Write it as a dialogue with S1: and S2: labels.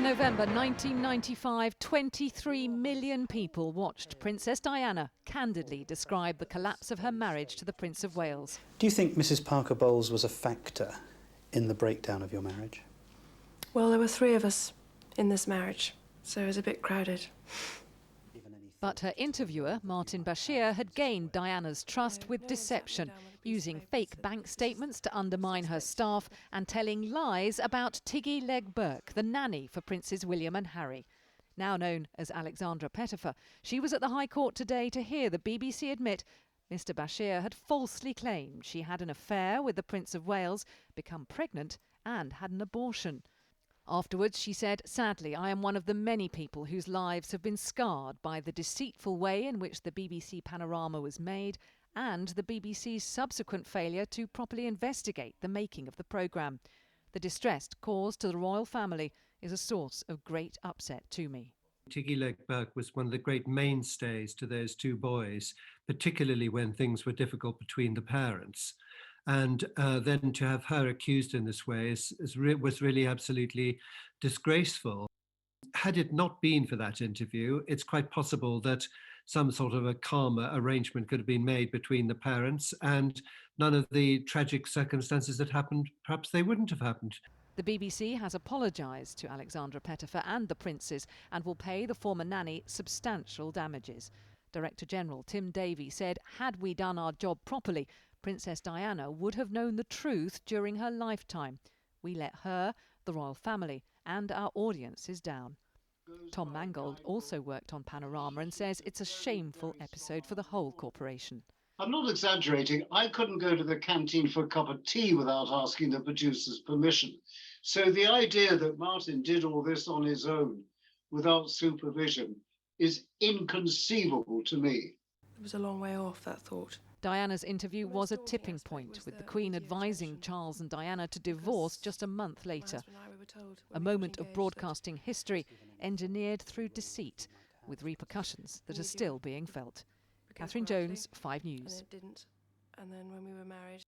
S1: November 1995, 23 million people watched Princess Diana candidly describe the collapse of her marriage to the Prince of Wales.
S2: Do you think Mrs. Parker Bowles was a factor in the breakdown of your marriage?
S3: Well, there were three of us in this marriage, so it was a bit crowded.
S1: But her interviewer, Martin Bashir, had gained Diana's trust with deception, using fake bank statements to undermine her staff and telling lies about Tiggy Legge-Burke, the nanny for Princes William and Harry. Now known as Alexandra Pettifer, she was at the High Court today to hear the BBC admit Mr. Bashir had falsely claimed she had an affair with the Prince of Wales, become pregnant and had an abortion. Afterwards, she said, "Sadly, I am one of the many people whose lives have been scarred by the deceitful way in which the BBC panorama was made and the BBC's subsequent failure to properly investigate the making of the programme. The distress caused to the royal family is a source of great upset to me."
S4: Tiggy Legge-Burke was one of the great mainstays to those two boys, particularly when things were difficult between the parents. And then to have her accused in this way was really absolutely disgraceful. Had it not been for that interview, it's quite possible that some sort of a calmer arrangement could have been made between the parents, and none of the tragic circumstances that happened, perhaps they wouldn't have happened.
S1: The BBC has apologised to Alexandra Pettifer and the princes and will pay the former nanny substantial damages. Director General Tim Davie said, "Had we done our job properly, Princess Diana would have known the truth during her lifetime. We let her, the royal family and our audiences down." Tom Mangold also worked on Panorama and says it's a shameful episode for the whole corporation.
S5: I'm not exaggerating. I couldn't go to the canteen for a cup of tea without asking the producer's permission. So the idea that Martin did all this on his own without supervision is inconceivable to me.
S3: It was a long way off, that thought.
S1: Diana's interview was a tipping point, with the Queen advising Charles and Diana to divorce just a month later. A moment of broadcasting history engineered through deceit, with repercussions that are still being felt. Catherine Jones, 5 News.
S3: And it didn't. And then when we were married,